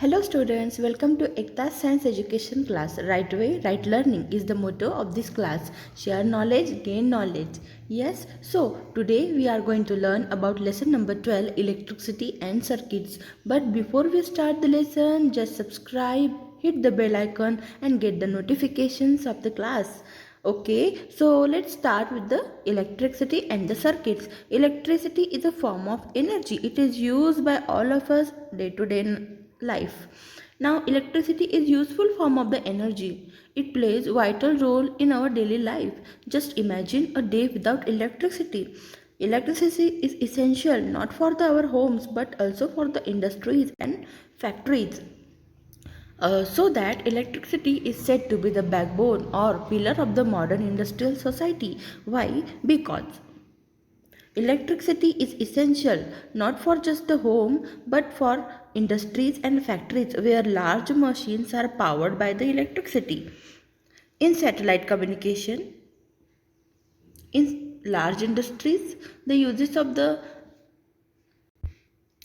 Hello students, welcome to Ekta Science Education class. Right way, right learning is the motto of this class. Share knowledge, gain knowledge. Yes, so today we are going to learn about lesson number 12, electricity and circuits. But before we start the lesson, just subscribe, hit the bell icon and get the notifications of the class. Okay, so let's start with the electricity and the circuits. Electricity is a form of energy. It is used by all of us day to day life. Now electricity is useful form of the energy. It plays vital role in our daily life. Just imagine a day without electricity. Electricity is essential not for our homes but also for the industries and factories. So that electricity is said to be the backbone or pillar of the modern industrial society. Why? Because electricity is essential not for just the home but for industries and factories where large machines are powered by the electricity. In satellite communication, in large industries, the uses of the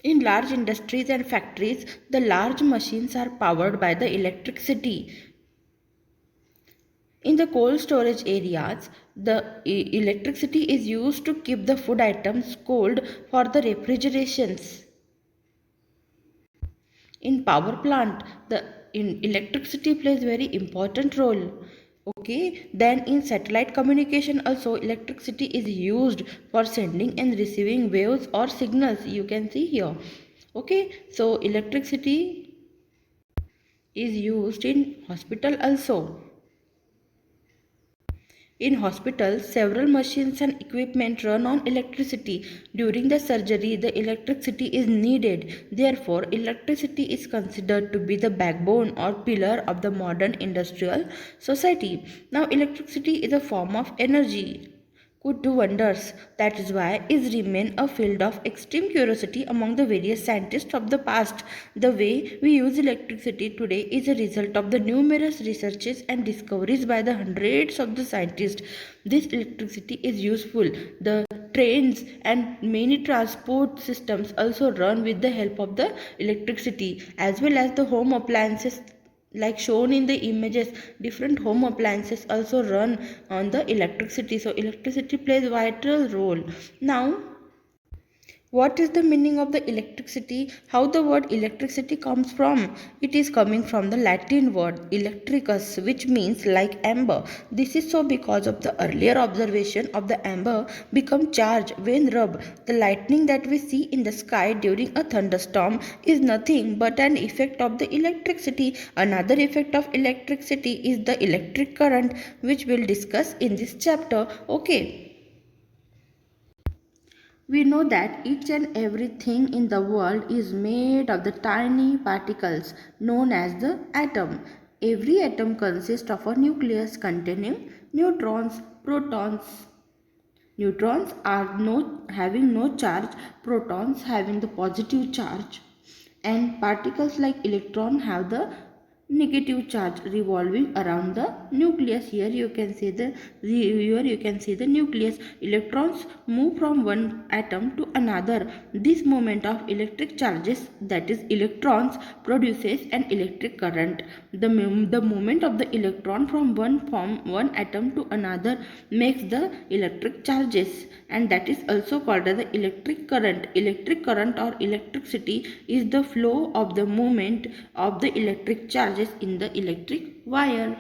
in large industries and factories, the large machines are powered by the electricity. In the cold storage areas, the electricity is used to keep the food items cold for the refrigerations. In power plant, the electricity plays very important role. Okay, then in satellite communication also electricity is used for sending and receiving waves or signals. You can see here. Okay, so electricity is used in hospital also. In hospitals, several machines and equipment run on electricity. During the surgery, the electricity is needed. Therefore, electricity is considered to be the backbone or pillar of the modern industrial society. Now, electricity is a form of energy could do wonders. That is why it remains a field of extreme curiosity among the various scientists of the past. The way we use electricity today is a result of the numerous researches and discoveries by the hundreds of the scientists. This electricity is useful. The trains and many transport systems also run with the help of the electricity, as well as the home appliances like shown in the images. Different home appliances also run on the electricity, so electricity plays vital role. Now, what is the meaning of the electricity? How the word electricity comes from? It is coming from the Latin word electricus, which means like amber. This is so because of the earlier observation of the amber become charged when rubbed. The lightning that we see in the sky during a thunderstorm is nothing but an effect of the electricity. Another effect of electricity is the electric current, which we'll discuss in this chapter. Okay. We know that each and everything in the world is made of the tiny particles known as the atom. Every atom consists of a nucleus containing neutrons, protons. Neutrons are having no charge, protons having the positive charge, and particles like electron have the negative charge revolving around the nucleus. Here you can see the nucleus. Electrons move from one atom to another. This movement of electric charges, that is electrons, produces an electric current. The movement of the electron from one atom to another makes the electric charges, and that is also called as the electric current. Electric current or electricity is the flow of the movement of the electric charges in the electric wire.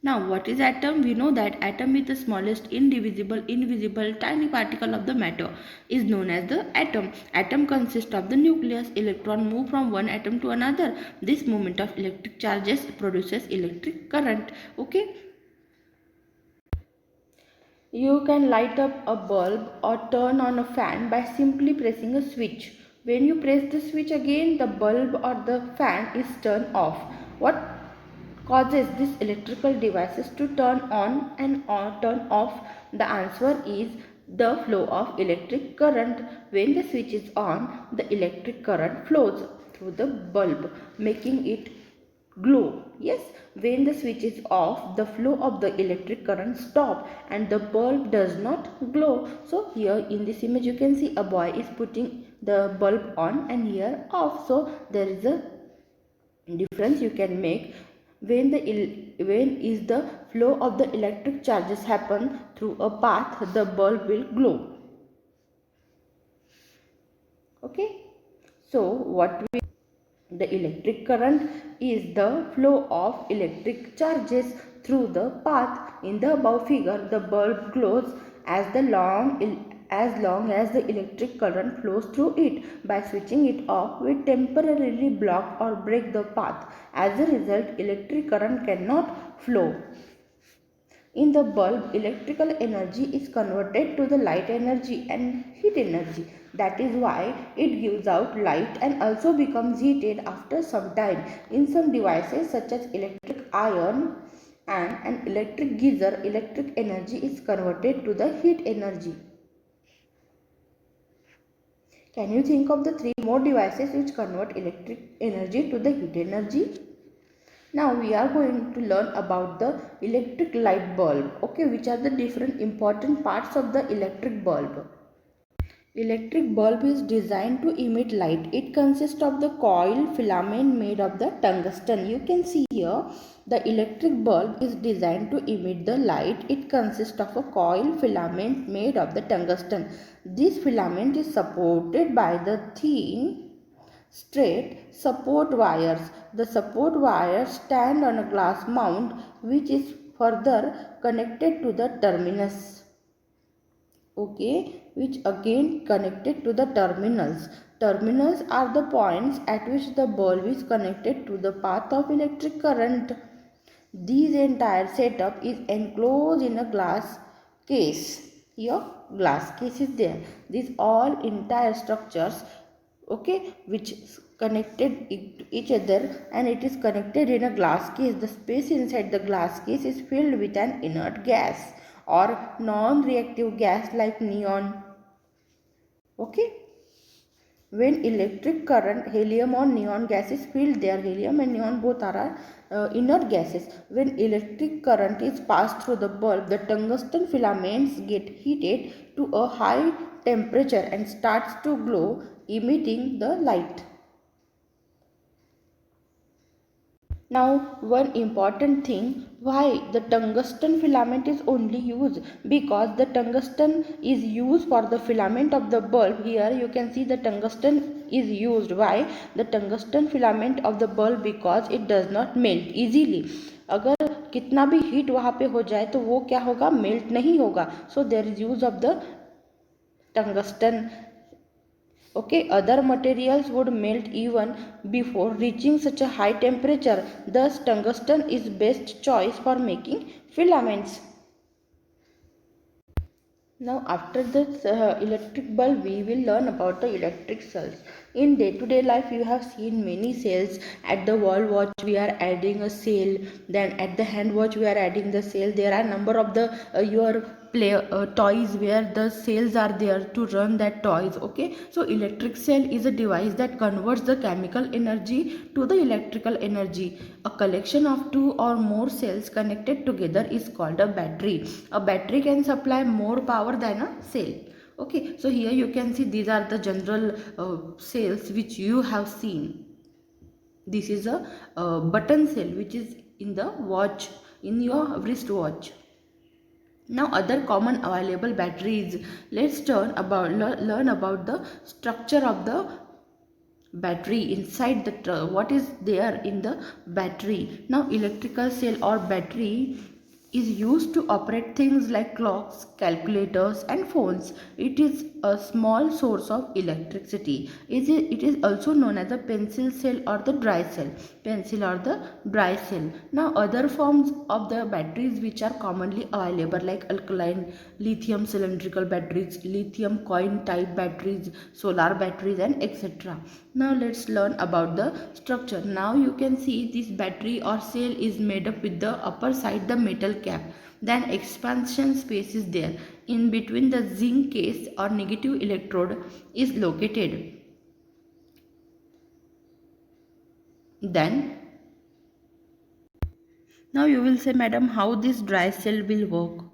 Now, what is atom? We know that atom is the smallest invisible tiny particle of the matter, is known as the atom. Atom consists of the nucleus. Electron move from one atom to another. This movement of electric charges produces electric current. Okay. You can light up a bulb or turn on a fan by simply pressing a switch. When you press the switch again, the bulb or the fan is turned off. What causes these electrical devices to turn on and turn off? The answer is the flow of electric current. When the switch is on, the electric current flows through the bulb, making it glow. Yes, when the switch is off, the flow of the electric current stop and the bulb does not glow. So here in this image you can see a boy is putting the bulb on and here off. So there is a difference you can make when when is the flow of the electric charges happen through a path, the bulb will glow. Okay, so the electric current is the flow of electric charges through the path. In the above figure, the bulb glows as long as the electric current flows through it. By switching it off, we temporarily block or break the path. As a result, electric current cannot flow. In the bulb, electrical energy is converted to the light energy and heat energy. That is why it gives out light and also becomes heated after some time. In some devices such as electric iron and an electric geyser, electric energy is converted to the heat energy. Can you think of the three more devices which convert electric energy to the heat energy? Now we are going to learn about the electric light bulb. Okay, which are the different important parts of the electric bulb. Electric bulb is designed to emit light. It consists of the coil filament made of the tungsten. You can see here the electric bulb is designed to emit the light. It consists of a coil filament made of the tungsten. This filament is supported by the thin straight support wires. The support wires stand on a glass mount which is further connected to the terminus. Okay, which again connected to the terminals. Terminals are the points at which the bulb is connected to the path of electric current. This entire setup is enclosed in a glass case. Here glass case is there. These all entire structures, okay, which connected to each other, and it is connected in a glass case. The space inside the glass case is filled with an inert gas or non-reactive gas like neon. Okay, when electric current, helium or neon gas is filled there. Helium and neon both are inert gases. When electric current is passed through the bulb, the tungsten filaments get heated to a high temperature and starts to glow, emitting the light. Now, one important thing, why the tungsten filament is only used? Because the tungsten is used for the filament of the bulb. Here you can see the tungsten is used. Why? The tungsten filament of the bulb, because it does not melt easily. अगर कितना भी heat वहाँ पे हो जाए तो वो क्या होगा, मेल्ट नहीं होगा. So there is use of the tungsten. Okay, other materials would melt even before reaching such a high temperature. Thus, tungsten is best choice for making filaments. Now, after this electric bulb, we will learn about the electric cells. In day-to-day life, you have seen many cells. At the wall watch, we are adding a cell. Then at the hand watch, we are adding the cell. There are number of the your play toys where the cells are there to run that toys. Okay, so electric cell is a device that converts the chemical energy to the electrical energy. A collection of two or more cells connected together is called a battery. A battery can supply more power than a cell. Okay, so here you can see these are the general cells which you have seen. This is a button cell which is in the watch, in your wristwatch. Now other common available batteries. Let's learn about the structure of the battery inside the what is there in the battery. Now electrical cell or battery is used to operate things like clocks, calculators and phones. It is a small source of electricity. It is also known as a pencil cell or the dry cell. Pencil or the dry cell. Now other forms of the batteries which are commonly available like alkaline, lithium cylindrical batteries, lithium coin type batteries, solar batteries and etc. Now let's learn about the structure. Now you can see this battery or cell is made up with the upper side the metal cap. Then expansion space is there. In between the zinc case or negative electrode is located. Then now you will say, madam, how this dry cell will work?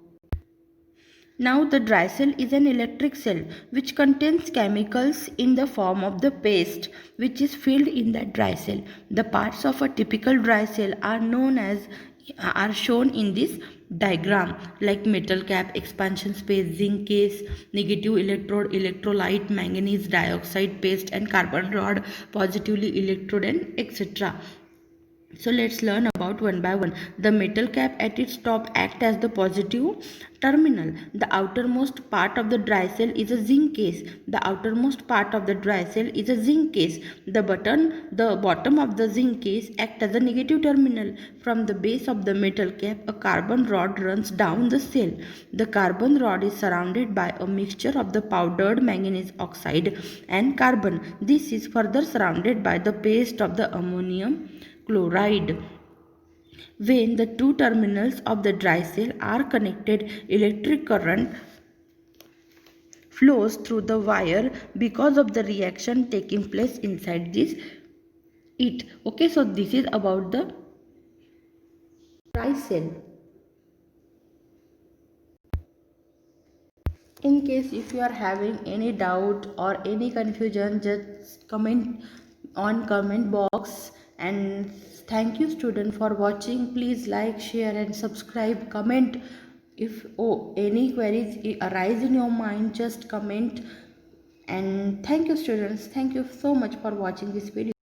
Now the dry cell is an electric cell which contains chemicals in the form of the paste which is filled in that dry cell. The parts of a typical dry cell are shown in this diagram, like metal cap, expansion space, zinc case, negative electrode, electrolyte, manganese dioxide paste, and carbon rod, positively electrode, and etc. So let's learn about one by one. The metal cap at its top acts as the positive terminal. The outermost part of the dry cell is a zinc case. The outermost part of the dry cell is a zinc case. The bottom of the zinc case acts as a negative terminal. From the base of the metal cap, a carbon rod runs down the cell. The carbon rod is surrounded by a mixture of the powdered manganese oxide and carbon. This is further surrounded by the paste of the ammonium chloride. When the two terminals of the dry cell are connected, electric current flows through the wire because of the reaction taking place inside it. Okay, so this is about the dry cell. In case if you are having any doubt or any confusion, just comment on comment box. And thank you student for watching. Please like, share and subscribe. Comment if any queries arise in your mind, just comment. And thank you students, thank you so much for watching this video.